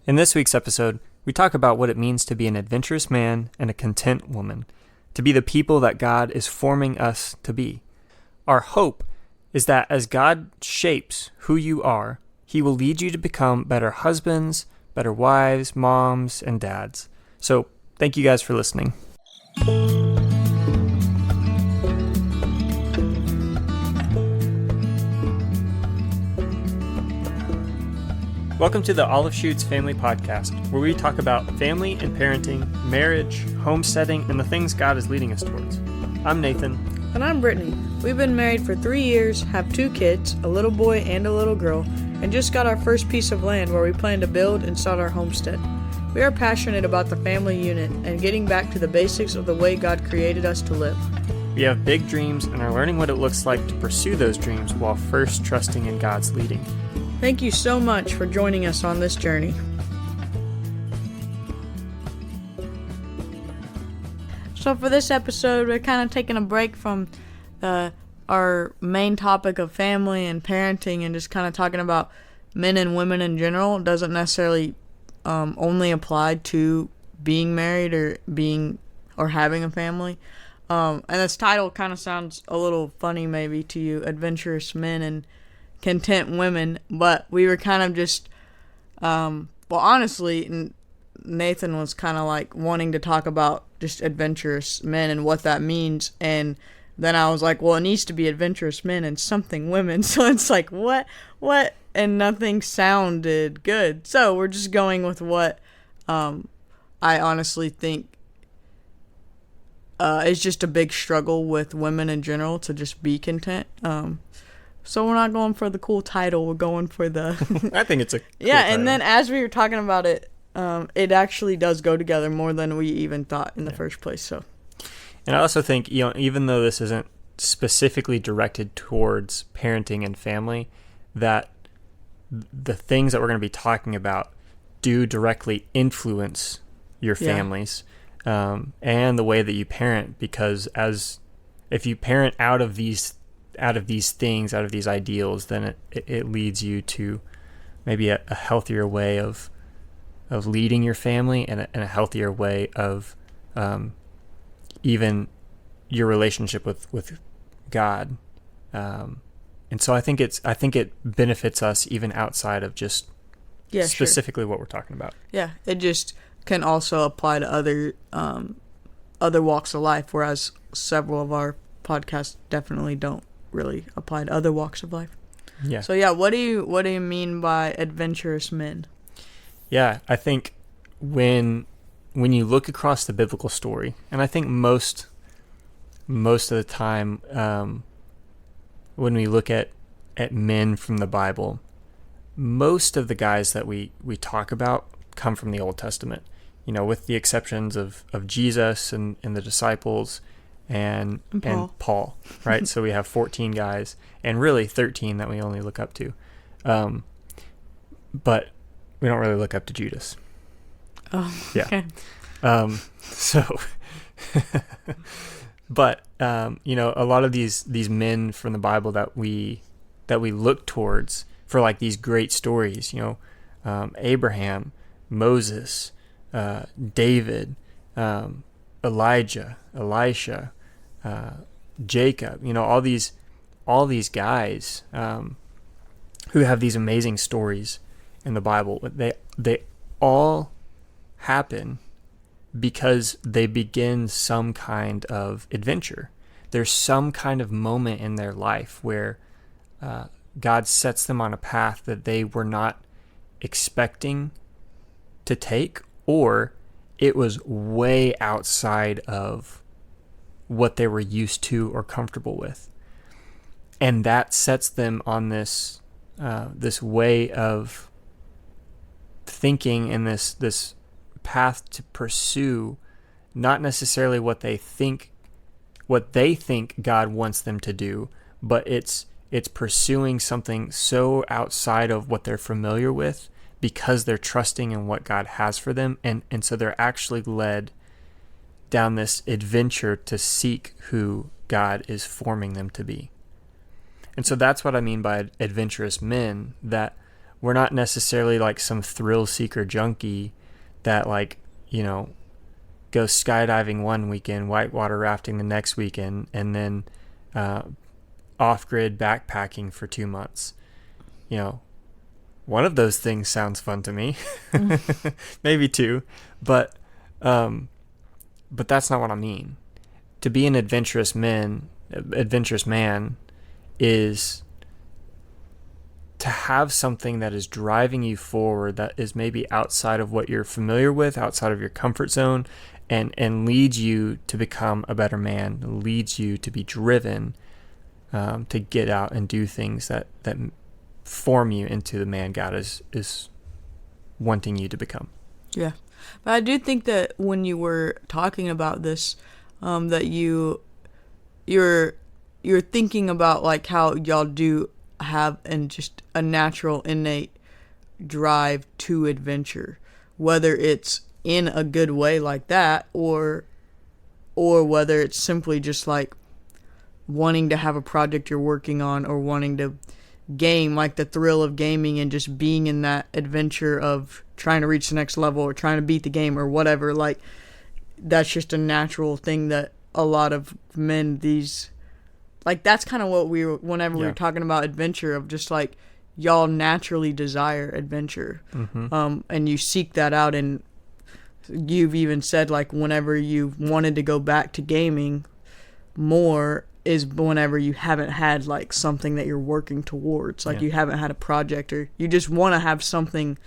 In this week's episode, we talk about what it means to be an adventurous man and a content woman, to be the people that God is forming us to be. Our hope is that as God shapes who you are, He will lead you to become better husbands, better wives, moms, and dads. So, thank you guys for listening. Welcome to the Olive Shoots Family Podcast, where we talk about family and parenting, marriage, homesteading, and the things God is leading us towards. I'm Nathan. And I'm Brittany. We've been married for 3 years, have 2 kids, a little boy and a little girl, and just got our first piece of land where we plan to build and start our homestead. We are passionate about the family unit and getting back to the basics of the way God created us to live. We have big dreams and are learning what it looks like to pursue those dreams while first trusting in God's leading. Thank you so much for joining us on this journey. So for this episode, we're kind of taking a break from our main topic of family and parenting and just kind of talking about men and women in general. It doesn't necessarily only apply to being married or having a family. And this title kind of sounds a little funny maybe to you, Adventurous Men and Content Women, but we were kind of just, honestly, Nathan was kind of like wanting to talk about just adventurous men and what that means, and then I was like, well, it needs to be adventurous men and something women, so it's like, what, and nothing sounded good, so we're just going with what I honestly think is just a big struggle with women in general to just be content. So we're not going for the cool title. We're going for the... I think it's a cool title. And then as we were talking about it, it actually does go together more than we even thought in the first place. So, and I also think, even though this isn't specifically directed towards parenting and family, that the things that we're going to be talking about do directly influence your families and the way that you parent. Because if you parent out of these things, out of these ideals, then it leads you to maybe a healthier way of leading your family and a healthier way of even your relationship with God. And so I think it benefits us even outside of just specifically what we're talking about. Yeah, it just can also apply to other walks of life, whereas several of our podcasts definitely don't really apply to other walks of life. Yeah. So what do you mean by adventurous men? Yeah, I think when you look across the biblical story, and I think most of the time when we look at men from the Bible, most of the guys that we talk about come from the Old Testament. With the exceptions of Jesus and the disciples and Paul, right? So we have 14 guys and really 13 that we only look up to. But we don't really look up to Judas. Oh, yeah. Okay. But a lot of these men from the Bible that we look towards for like these great stories, Abraham, Moses, David, Elijah, Elisha, Jacob, all these guys who have these amazing stories in the Bible. They all happen because they begin some kind of adventure. There's some kind of moment in their life where God sets them on a path that they were not expecting to take, or it was way outside of what they were used to or comfortable with. And that sets them on this way of thinking and this path to pursue not necessarily what they think God wants them to do, but it's pursuing something so outside of what they're familiar with because they're trusting in what God has for them, and so they're actually led down this adventure to seek who God is forming them to be. And so that's what I mean by adventurous men, that we're not necessarily like some thrill seeker junkie that like, go skydiving one weekend, whitewater rafting the next weekend, and then off-grid backpacking for 2 months. One of those things sounds fun to me. Maybe two, but that's not what I mean. To be an adventurous man is to have something that is driving you forward, that is maybe outside of what you're familiar with, outside of your comfort zone, and leads you to become a better man, leads you to be driven to get out and do things that form you into the man God is wanting you to become. Yeah. But I do think that when you were talking about this, that you're thinking about like how y'all do have and just a natural innate drive to adventure, whether it's in a good way like that or whether it's simply just like wanting to have a project you're working on or wanting to game, like the thrill of gaming and just being in that adventure of trying to reach the next level or trying to beat the game or whatever. Like that's just a natural thing that a lot of men that's kind of what we were talking about adventure, of just like y'all naturally desire adventure. And you seek that out, and you've even said like whenever you wanted to go back to gaming more is whenever you haven't had like something that you're working towards, like you haven't had a project, or you just want to have something,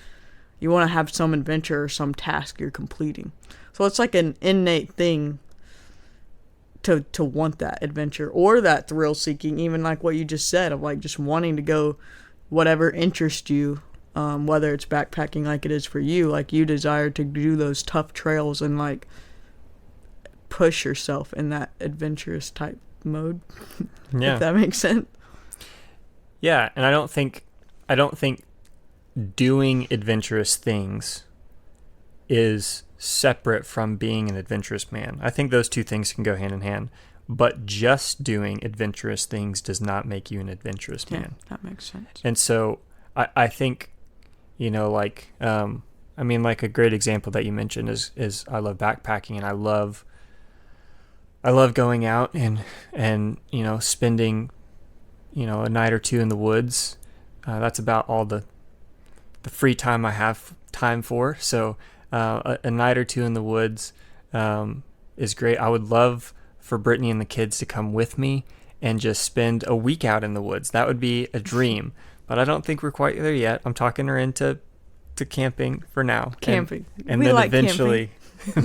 you want to have some adventure or some task you're completing. So it's like an innate thing to want that adventure or that thrill seeking, even like what you just said, of like just wanting to go whatever interests you, whether it's backpacking like it is for you, like you desire to do those tough trails and like push yourself in that adventurous type mode. If that makes sense. Yeah, and I don't think doing adventurous things is separate from being an adventurous man. I think those two things can go hand in hand, but just doing adventurous things does not make you an adventurous man. That makes sense. And so I think, like, like a great example that you mentioned is I love backpacking, and I love going out and spending, a night or two in the woods. That's about all the free time I have time for. So a night or two in the woods is great. I would love for Brittany and the kids to come with me and just spend a week out in the woods. That would be a dream, but I don't think we're quite there yet. I'm talking her into camping for now. Camping. And then like eventually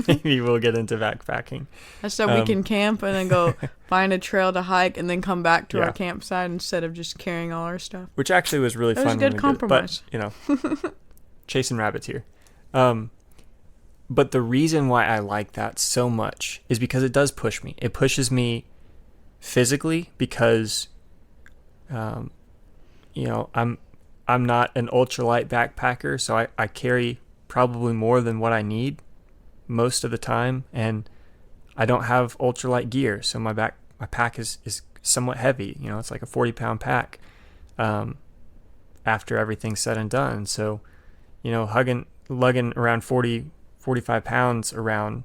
maybe we'll get into backpacking. So we can camp and then go find a trail to hike and then come back to our campsite instead of just carrying all our stuff. Which actually was really fun. It was a good compromise. But, chasing rabbits here. But the reason why I like that so much is because it does push me. It pushes me physically because, I'm not an ultralight backpacker, so I carry probably more than what I need most of the time, and I don't have ultralight gear, so my pack is somewhat heavy. It's like a 40-pound pack after everything's said and done. So, lugging around 45 pounds around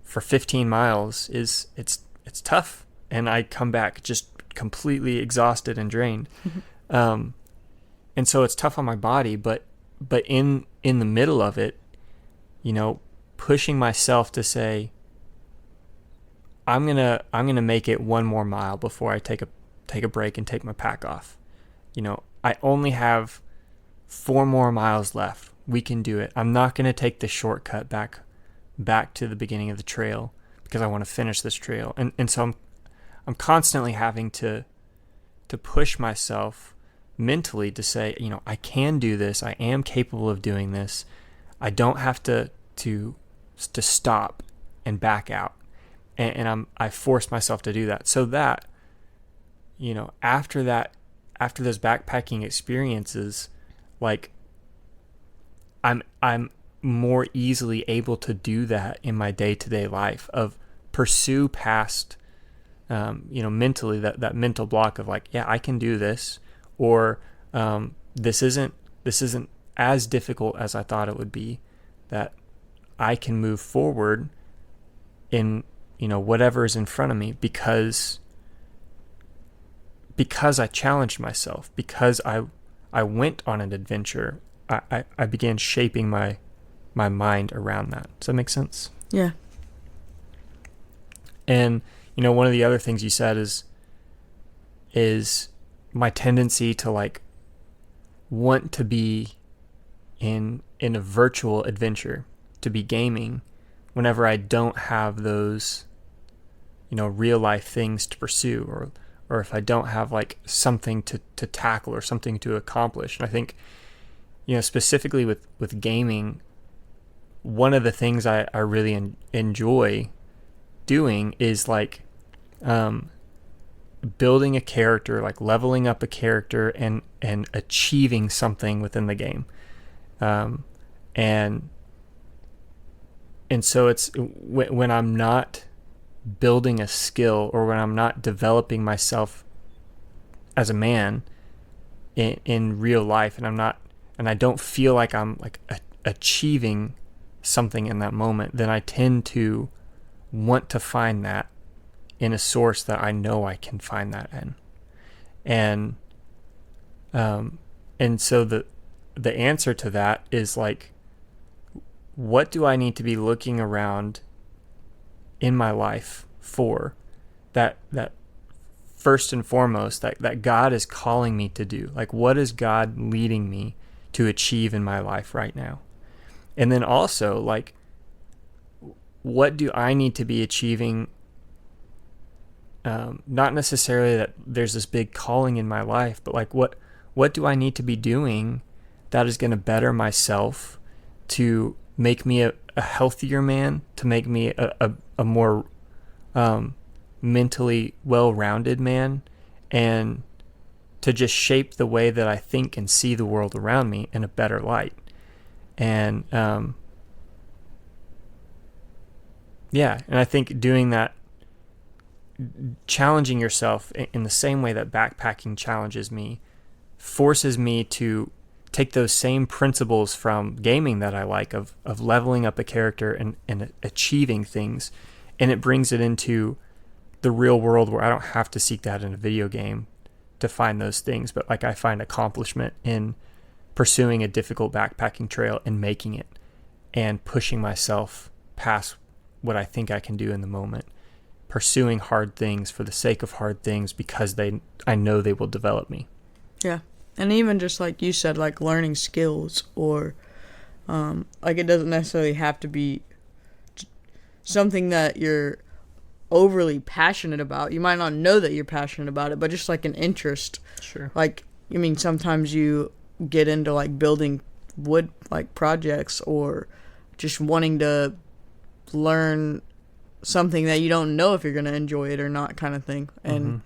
for 15 miles it's tough, and I come back just completely exhausted and drained. And so it's tough on my body, but in the middle of it, pushing myself to say, I'm gonna make it one more mile before I take a break and take my pack off. I only have 4 more miles left. We can do it. I'm not gonna take the shortcut back to the beginning of the trail because I want to finish this trail. And so I'm constantly having to push myself mentally to say, I can do this. I am capable of doing this. I don't have to stop and back out. And I force myself to do that. So that, after those backpacking experiences, like I'm more easily able to do that in my day-to-day life, of pursue past, mentally that mental block of like, yeah, I can do this, or this isn't this isn't as difficult as I thought it would be, that I can move forward in, whatever is in front of me because I challenged myself, because I went on an adventure. I began shaping my mind around that. Does that make sense? Yeah. And one of the other things you said is my tendency to like want to be in a virtual adventure, to be gaming, whenever I don't have those real life things to pursue, or if I don't have like something to tackle or something to accomplish. And I think specifically with gaming, one of the things I really enjoy doing is like building a character, like leveling up a character and achieving something within the game. And so it's when I'm not building a skill, or when I'm not developing myself as a man in real life, and I don't feel like I'm like achieving something in that moment, then I tend to want to find that in a source that I know I can find that in. And so the answer to that is like, what do I need to be looking around in my life for that first and foremost that God is calling me to do? Like, what is God leading me to achieve in my life right now? And then also, like, what do I need to be achieving? Not necessarily that there's this big calling in my life, but like, what do I need to be doing that is going to better myself, to make me a healthier man, to make me a more mentally well-rounded man, and to just shape the way that I think and see the world around me in a better light. And and I think doing that, challenging yourself in the same way that backpacking challenges me, forces me to take those same principles from gaming that I like, of leveling up a character and achieving things, and it brings it into the real world, where I don't have to seek that in a video game to find those things, but like I find accomplishment in pursuing a difficult backpacking trail and making it, and pushing myself past what I think I can do in the moment, pursuing hard things for the sake of hard things, because I know they will develop me. Yeah. And even just like you said, like learning skills, or like it doesn't necessarily have to be something that you're overly passionate about. You might not know that you're passionate about it, but just like an interest. Sure. Like, I mean, sometimes you get into like building wood like projects, or just wanting to learn something that you don't know if you're going to enjoy it or not, kind of thing. And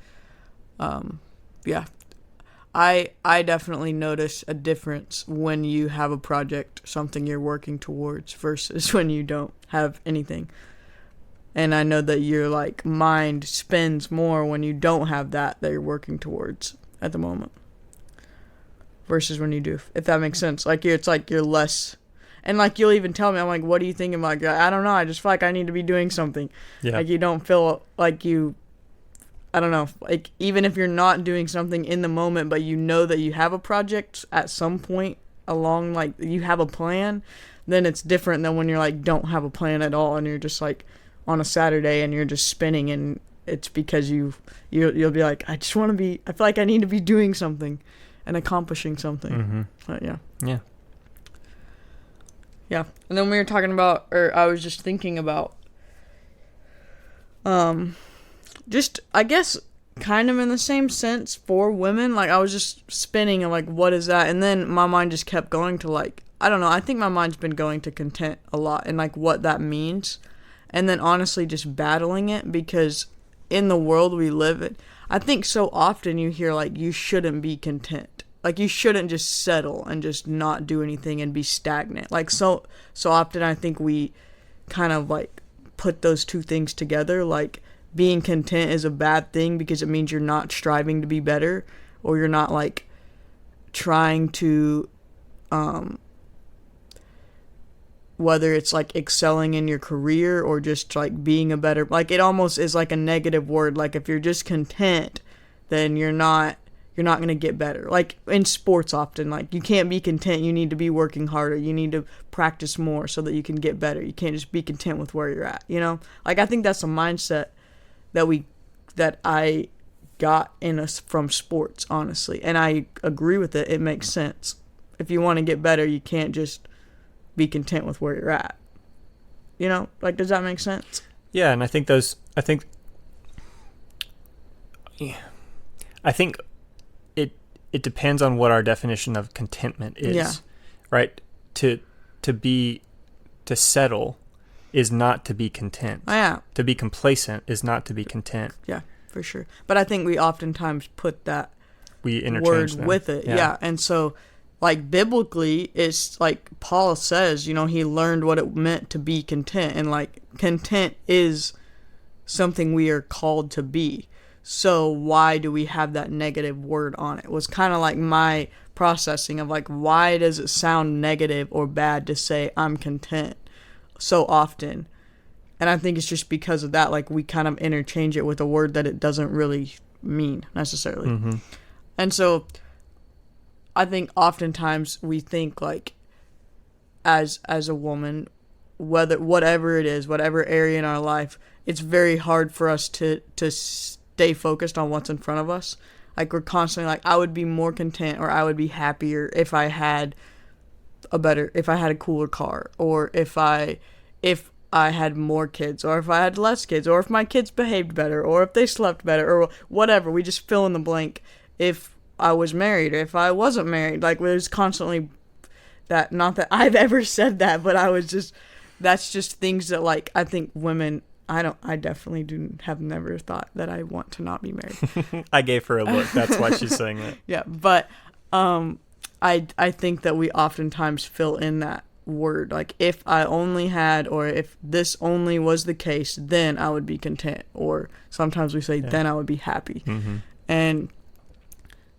yeah, I definitely notice a difference when you have a project, something you're working towards, versus when you don't have anything. And I know that your like mind spins more when you don't have that you're working towards at the moment, versus when you do, if that makes sense. Like it's like you're less, and like you'll even tell me, I'm like, what are you thinking about? I don't know, I just feel like I need to be doing something. Yeah. Like you don't feel like you, I don't know, like even if you're not doing something in the moment, but you know that you have a project at some point along, like you have a plan, then it's different than when you're like don't have a plan at all, and you're just like on a Saturday and you're just spinning, and it's because you'll be like, I just want to be, I feel like I need to be doing something and accomplishing something. But yeah. And then we were talking about, or I was just thinking about, just I guess kind of in the same sense for women. Like I was just spinning and like, what is that? And then my mind just kept going to like, I don't know, I think my mind's been going to content a lot, and like what that means. And then honestly just battling it, because in the world we live in, I think so often you hear like you shouldn't be content. Like you shouldn't just settle and just not do anything and be stagnant. Like so often I think we kind of like put those two things together. Like being content is a bad thing because it means you're not striving to be better, or you're not like trying to whether it's like excelling in your career or just like being a better, like it almost is like a negative word. Like if you're just content, then you're not going to get better. Like in sports often, like you can't be content. You need to be working harder. You need to practice more so that you can get better. You can't just be content with where you're at, you know? Like I think that's a mindset that I got in us from sports, honestly. And I agree with it. It makes sense. If you want to get better, you can't just be content with where you're at. You know? Like, does that make sense? Yeah, and I think it depends on what our definition of contentment is. Yeah. Right? To settle is not to be content. Oh, yeah. To be complacent is not to be content. Yeah, for sure. But I think we oftentimes put that word with it. Yeah. And so, like, biblically, it's like Paul says, you know, he learned what it meant to be content. And, like, content is something we are called to be. So why do we have that negative word on it? It was kind of like my processing of, like, why does it sound negative or bad to say I'm content so often? And I think it's just because of that, like, we kind of interchange it with a word that it doesn't really mean necessarily. Mm-hmm. And so I think oftentimes we think, like, as a woman, whatever it is, whatever area in our life, it's very hard for us to stay focused on what's in front of us. Like, we're constantly like, I would be more content or I would be happier if I had a cooler car, or if I had more kids, or if I had less kids, or if my kids behaved better, or if they slept better, or whatever. We just fill in the blank. If I was married, or if I wasn't married. Like, there's constantly that, not that I've ever said that, but that's just things that, like, I think women, I definitely have never thought that I want to not be married. I gave her a look. That's why she's saying that. Yeah, but I think that we oftentimes fill in that word. Like, if I only had, or if this only was the case, then I would be content. Or sometimes we say, then I would be happy. Mm-hmm. And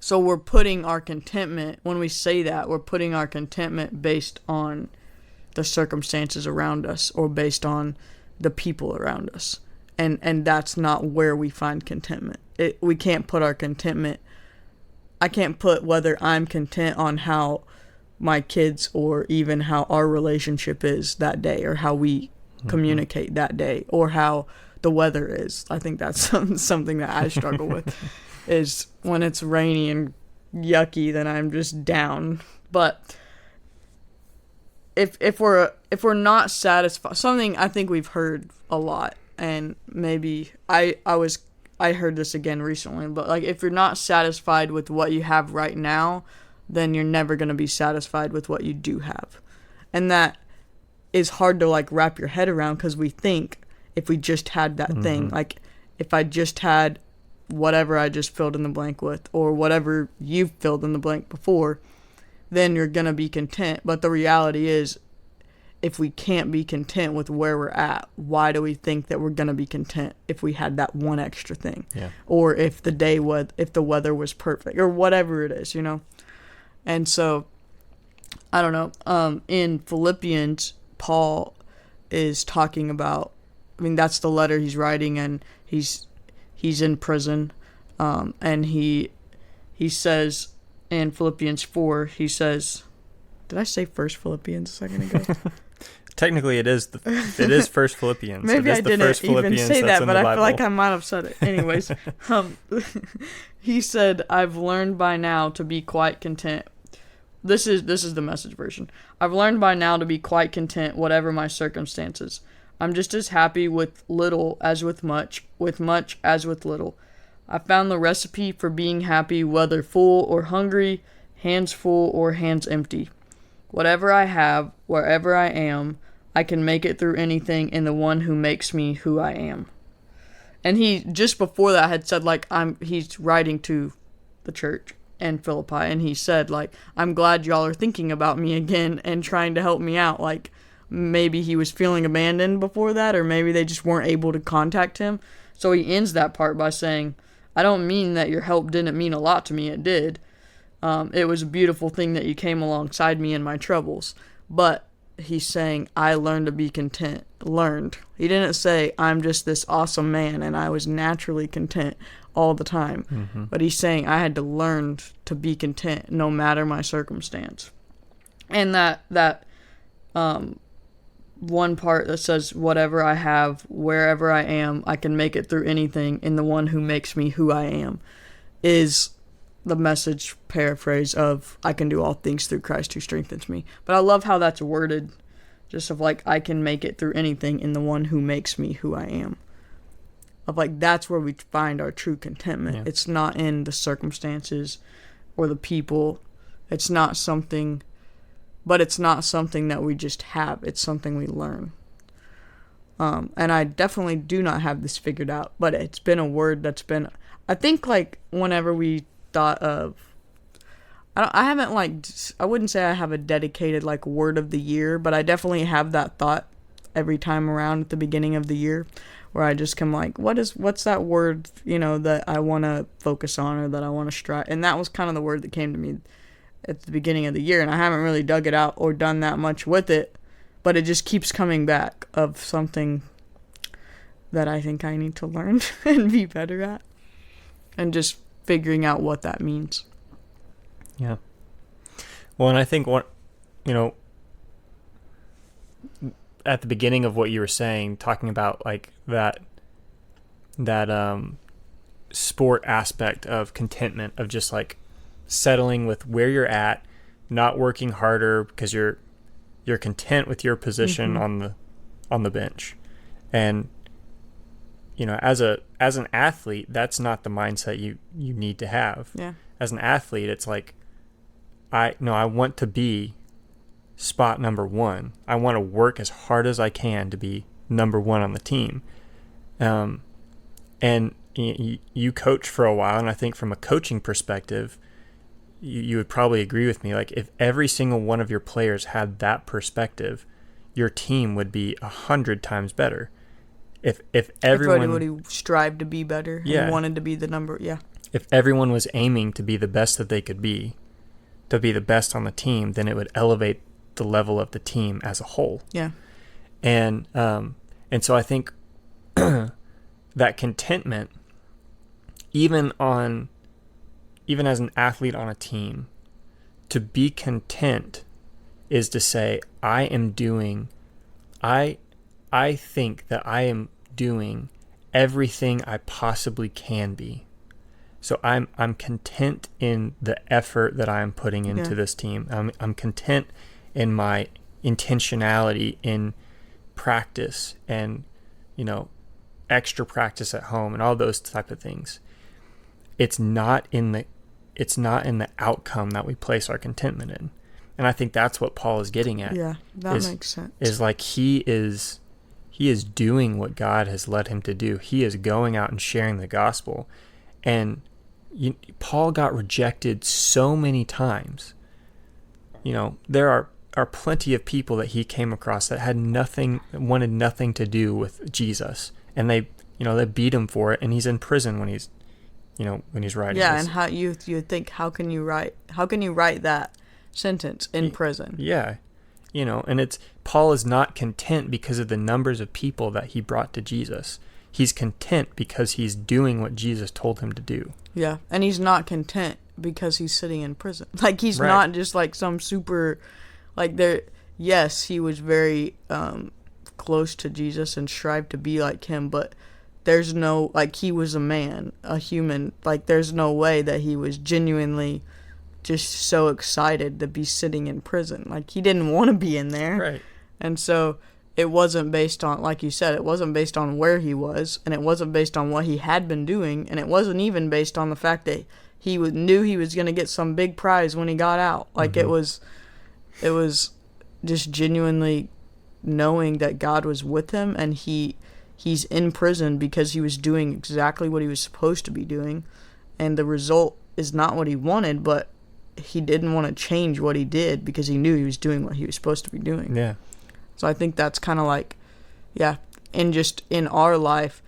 so we're putting our contentment, when we say that, we're putting our contentment based on the circumstances around us, or based on the people around us. And that's not where we find contentment. We can't put our contentment, I can't put whether I'm content on how my kids, or even how our relationship is that day, or how we communicate that day, or how the weather is. I think that's something that I struggle with, is when it's rainy and yucky, then I'm just down. But if we're not satisfied, something I think we've heard a lot, and maybe I heard this again recently, but, like, if you're not satisfied with what you have right now, then you're never going to be satisfied with what you do have. And that is hard to, like, wrap your head around, because we think if we just had that thing, like, if I just had whatever I just filled in the blank with, or whatever you've filled in the blank before, then you're going to be content. But the reality is, if we can't be content with where we're at, why do we think that we're going to be content if we had that one extra thing? Yeah. Or if the weather was perfect, or whatever it is, you know? And so, I don't know, in Philippians, Paul is talking about, I mean, that's the letter he's writing, and he's in prison, and he says in Philippians 4, he says, did I say First Philippians a second ago? Technically, it is First Philippians. Maybe I didn't even say that, but I feel like I might have said it. Anyways, he said, I've learned by now to be quite content. This is the Message version. I've learned by now to be quite content, whatever my circumstances. I'm just as happy with little as with much as with little. I found the recipe for being happy, whether full or hungry, hands full or hands empty. Whatever I have, wherever I am, I can make it through anything in the one who makes me who I am. And he, just before that, had said, like, he's writing to the church in Philippi, and he said, like, I'm glad y'all are thinking about me again and trying to help me out. Like, maybe he was feeling abandoned before that, or maybe they just weren't able to contact him. So he ends that part by saying, I don't mean that your help didn't mean a lot to me, it did. It was a beautiful thing that you came alongside me in my troubles. But he's saying, I learned to be content. Learned. He didn't say, I'm just this awesome man and I was naturally content all the time. Mm-hmm. But he's saying, I had to learn to be content no matter my circumstance. And that one part that says, whatever I have, wherever I am, I can make it through anything in the one who makes me who I am, is the Message paraphrase of I can do all things through Christ who strengthens me. But I love how that's worded, just of like, I can make it through anything in the one who makes me who I am. Of like, that's where we find our true contentment. Yeah. It's not in the circumstances or the people. It's not something that we just have. It's something we learn. And I definitely do not have this figured out, but it's been a word that's been, I think, like, whenever we thought of, I wouldn't say I have a dedicated, like, word of the year, but I definitely have that thought every time around at the beginning of the year, where I just come like, what's that word, that I want to focus on or that I want to strive, and that was kind of the word that came to me at the beginning of the year, and I haven't really dug it out or done that much with it, but it just keeps coming back of something that I think I need to learn and be better at, and just figuring out what that means. Yeah. Well, and I think at the beginning of what you were saying, talking about like that sport aspect of contentment, of just like settling with where you're at, not working harder because you're content with your position on the bench. And as an athlete, that's not the mindset you need to have. Yeah. As an athlete, it's like I want to be spot number one. I want to work as hard as I can to be number one on the team. And you coach for a while, and I think from a coaching perspective, you would probably agree with me. Like, if every single one of your players had that perspective, your team would be 100 times better. If everyone would strive to be better, and wanted to be the number, if everyone was aiming to be the best that they could be, to be the best on the team, then it would elevate the level of the team as a whole. Yeah. And so I think that contentment, even as an athlete on a team, to be content is to say, I think that I am doing everything I possibly can be. So I'm content in the effort that I'm putting into this team. I'm content in my intentionality in practice and, extra practice at home and all those type of things. It's not in the outcome that we place our contentment in. And I think that's what Paul is getting at. Yeah, that makes sense. Is like he is doing what God has led him to do. He is going out and sharing the gospel. And Paul got rejected so many times. There are plenty of people that he came across that wanted nothing to do with Jesus, and they beat him for it, and he's in prison when he's writing. Yeah, this. and how you think, how can you write that sentence in prison? Yeah, and Paul is not content because of the numbers of people that he brought to Jesus. He's content because he's doing what Jesus told him to do. Yeah, and he's not content because he's sitting in prison. Like, he's not just like some super, like, there. Yes, he was very close to Jesus and strived to be like him, but there's no, like, he was a man, a human. Like, there's no way that he was genuinely just so excited to be sitting in prison. Like, he didn't want to be in there. Right. And so it wasn't based on, like you said, it wasn't based on where he was, and it wasn't based on what he had been doing, and it wasn't even based on the fact that he knew he was going to get some big prize when he got out. Like, it was just genuinely knowing that God was with him, and he's in prison because he was doing exactly what he was supposed to be doing, and the result is not what he wanted, but he didn't want to change what he did because he knew he was doing what he was supposed to be doing. Yeah. So I think that's kind of like, and just in our life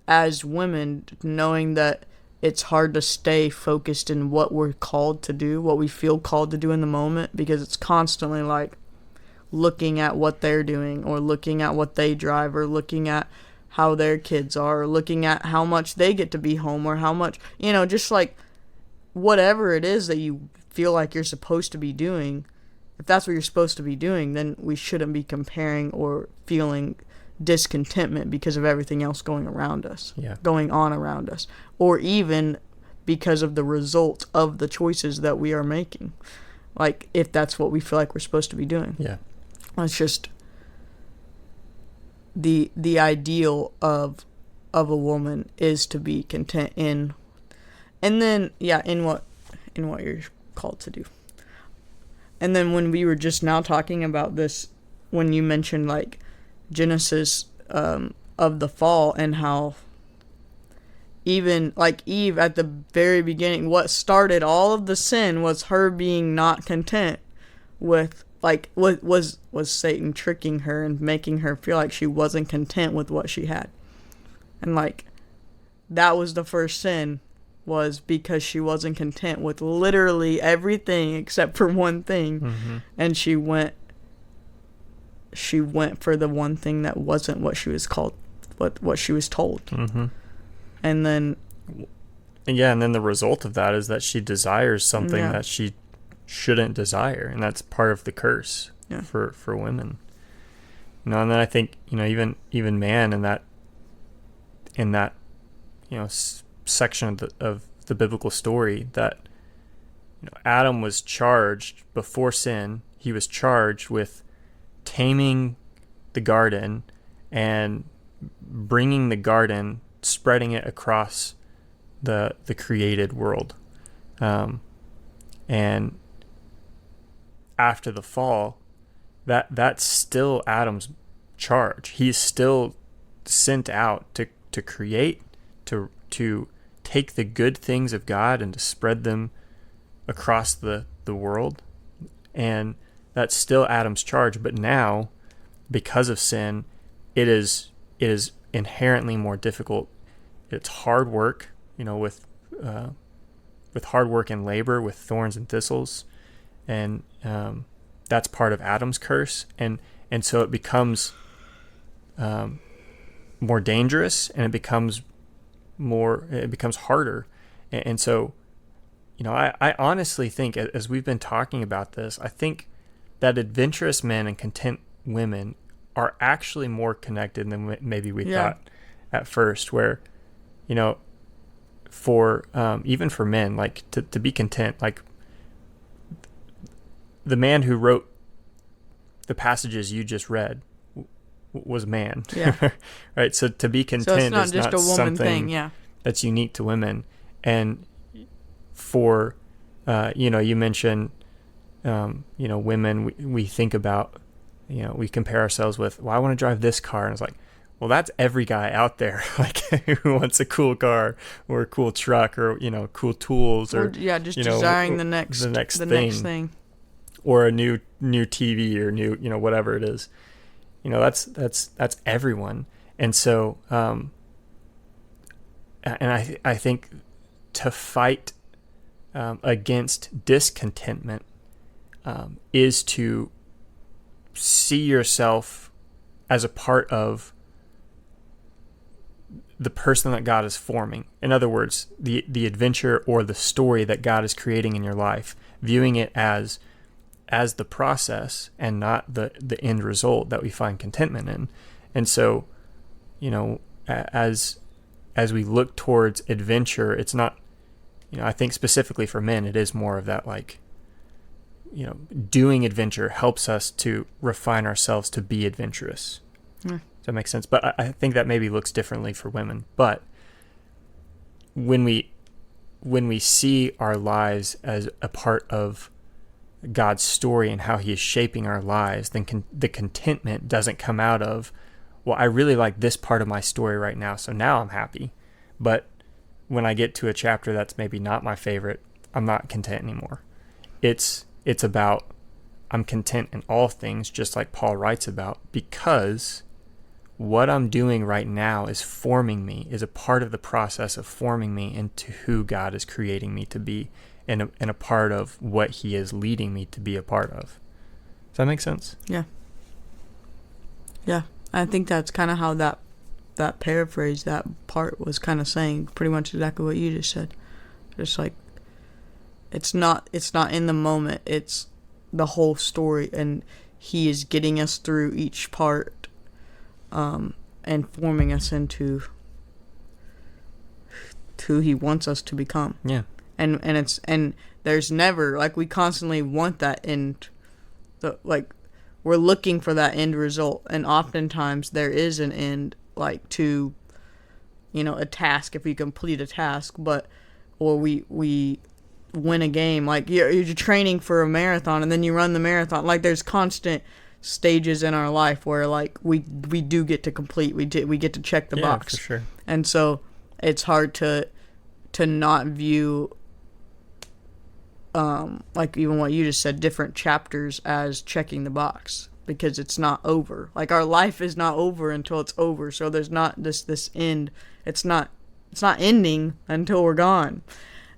as women, knowing that it's hard to stay focused in what we're called to do, what we feel called to do in the moment, because it's constantly like looking at what they're doing, or looking at what they drive, or looking at how their kids are, or looking at how much they get to be home, or how much, just like whatever it is that you feel like you're supposed to be doing. If that's what you're supposed to be doing, then we shouldn't be comparing or feeling discontentment because of everything else going on around us, or even because of the result of the choices that we are making. Like, if that's what we feel like we're supposed to be doing. Yeah. It's just the ideal of a woman is to be content in, and then in what you're called to do. And then when we were just now talking about this, when you mentioned like Genesis of the fall, and how even like Eve at the very beginning, what started all of the sin was her being not content with, like, was Satan tricking her and making her feel like she wasn't content with what she had. And like, that was the first sin, was because she wasn't content with literally everything except for one thing. Mm-hmm. And she went for the one thing that wasn't what she was called, what she was told. Mm-hmm. And then the result of that is that she desires something that she shouldn't desire, and that's part of the curse for women. And then I think even man in that section of the biblical story, that Adam was charged before sin. He was charged with taming the garden and bringing the garden, spreading it across the created world. And after the fall, that's still Adam's charge. He's still sent out to create, to take the good things of God and to spread them across the world. And that's still Adam's charge. But now, because of sin, it is inherently more difficult. It's hard work, with hard work and labor, with thorns and thistles, and that's part of Adam's curse, and so it becomes more dangerous, and it becomes harder, and so I honestly think, as we've been talking about this, I think that adventurous men and content women are actually more connected than maybe we thought at first, where for even for men, like to be content, like the man who wrote the passages you just read was man. Right? So to be content is not a woman something thing, that's unique to women. And for you mentioned women, we think about, we compare ourselves with, well, I want to drive this car, and it's like, well, that's every guy out there, like, who wants a cool car or a cool truck, or cool tools, or just desiring the next thing, or a new TV, or new whatever it is. That's everyone. And so and I think to fight against discontentment is to see yourself as a part of the person that God is forming. In other words, the adventure or the story that God is creating in your life, viewing it as the process and not the end result that we find contentment in. And so, as we look towards adventure, it's not, I think specifically for men, it is more of that, like, doing adventure helps us to refine ourselves to be adventurous. Does that make sense? But I think that maybe looks differently for women. But when we see our lives as a part of God's story and how he is shaping our lives, then the contentment doesn't come out of, well, I really like this part of my story right now, so now I'm happy. But when I get to a chapter that's maybe not my favorite, I'm not content anymore. It's about, I'm content in all things, just like Paul writes about, because what I'm doing right now is forming me, is a part of the process of forming me into who God is creating me to be, and a part of what he is leading me to be a part of. Does that make sense? Yeah. Yeah. I think that's kind of how that paraphrase, that part was kind of saying pretty much exactly what you just said. Just like, it's not in the moment, it's the whole story, and he is getting us through each part, and forming us into who he wants us to become. Yeah. And there's never, like, we constantly want that end, we're looking for that end result, and oftentimes there is an end, like, to, a task, if you complete a task, or we win a game, like you're training for a marathon and then you run the marathon. Like, there's constant stages in our life where, like, we do get to complete, we get to check the box. For sure. And so it's hard to not view, like even what you just said, different chapters as checking the box, because it's not over. Like, our life is not over until it's over. So there's not this end. It's not ending until we're gone.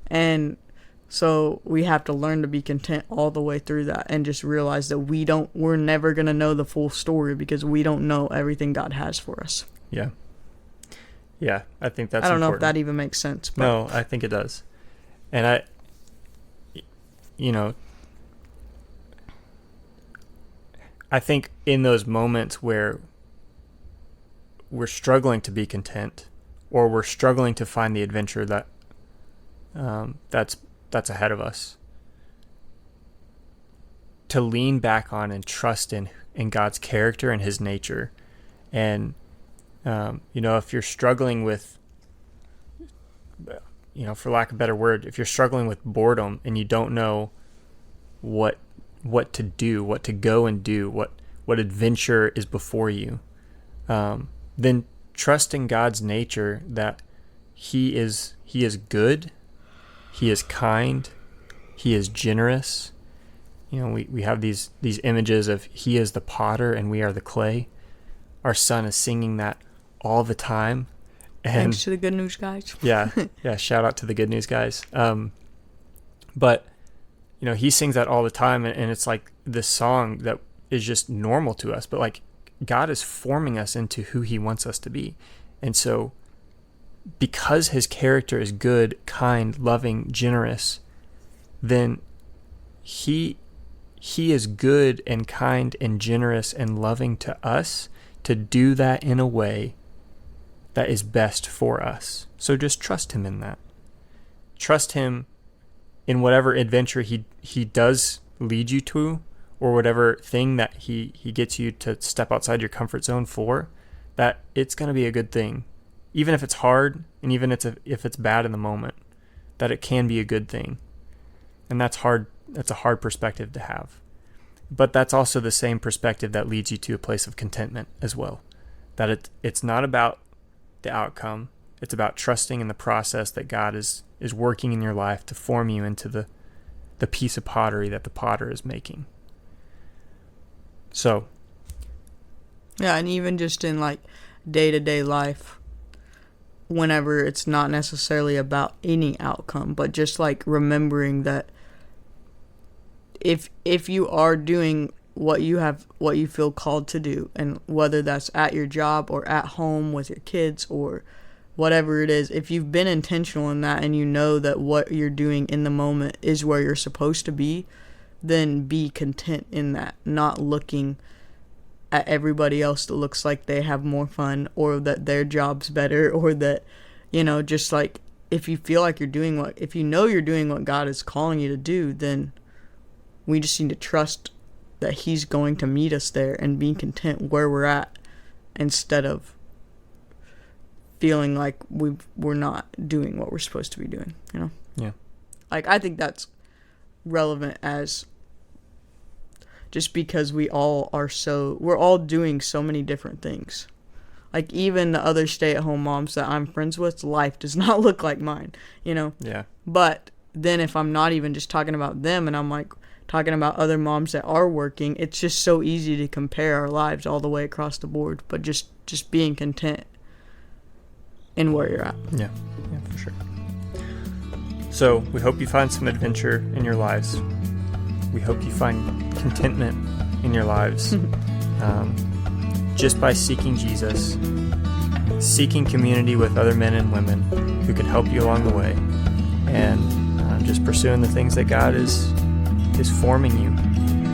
And so we have to learn to be content all the way through that, and just realize that we're never going to know the full story, because we don't know everything God has for us. Yeah. Yeah, I think that's I don't important. know if that even makes sense. But No, I think it does. And I think in those moments where we're struggling to be content, or we're struggling to find the adventure that's ahead of us, to lean back on and trust in God's character and his nature. And if you're struggling with, for lack of a better word, if you're struggling with boredom and you don't know what to do, what to go and do, what adventure is before you, then trust in God's nature, that he is good, he is kind, he is generous. We have these images of he is the potter and we are the clay. Our son is singing that all the time. And thanks to the Good News Guys. yeah, shout out to the Good News Guys. But he sings that all the time, and it's like this song that is just normal to us, but like God is forming us into who he wants us to be. And so because his character is good, kind, loving, generous, then he is good and kind and generous and loving to us, to do that in a way that is best for us. So just trust him in that. Trust him in whatever adventure he does lead you to, or whatever thing that he gets you to step outside your comfort zone for, that it's going to be a good thing. Even if it's hard, and even if it's bad in the moment, that it can be a good thing. And that's hard. That's a hard perspective to have. But that's also the same perspective that leads you to a place of contentment as well. That it's not about the outcome. It's about trusting in the process that God is working in your life to form you into the piece of pottery that the potter is making. So. Yeah, and even just in like day-to-day life, whenever it's not necessarily about any outcome, but just like remembering that if you are doing what you feel called to do, and whether that's at your job or at home with your kids or whatever it is, if you've been intentional in that and you know that what you're doing in the moment is where you're supposed to be, then be content in that, not looking at everybody else that looks like they have more fun, or that their job's better, or that, just like, if you feel like if you know you're doing what God is calling you to do, then we just need to trust that he's going to meet us there, and be content where we're at, instead of feeling like we're not doing what we're supposed to be doing, Yeah. Like, I think that's relevant, as just because we're all doing so many different things. Like, even the other stay-at-home moms that I'm friends with, life does not look like mine, Yeah. But then if I'm not even just talking about them, and I'm like talking about other moms that are working. It's just so easy to compare our lives all the way across the board, but just being content in where you're at. Yeah, for sure. So we hope you find some adventure in your lives. We hope you find contentment in your lives just by seeking Jesus, seeking community with other men and women who can help you along the way, and just pursuing the things that God is forming you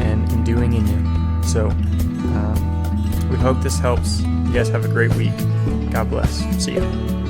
and doing in you. So we hope this helps. You guys have a great week. God bless. See you.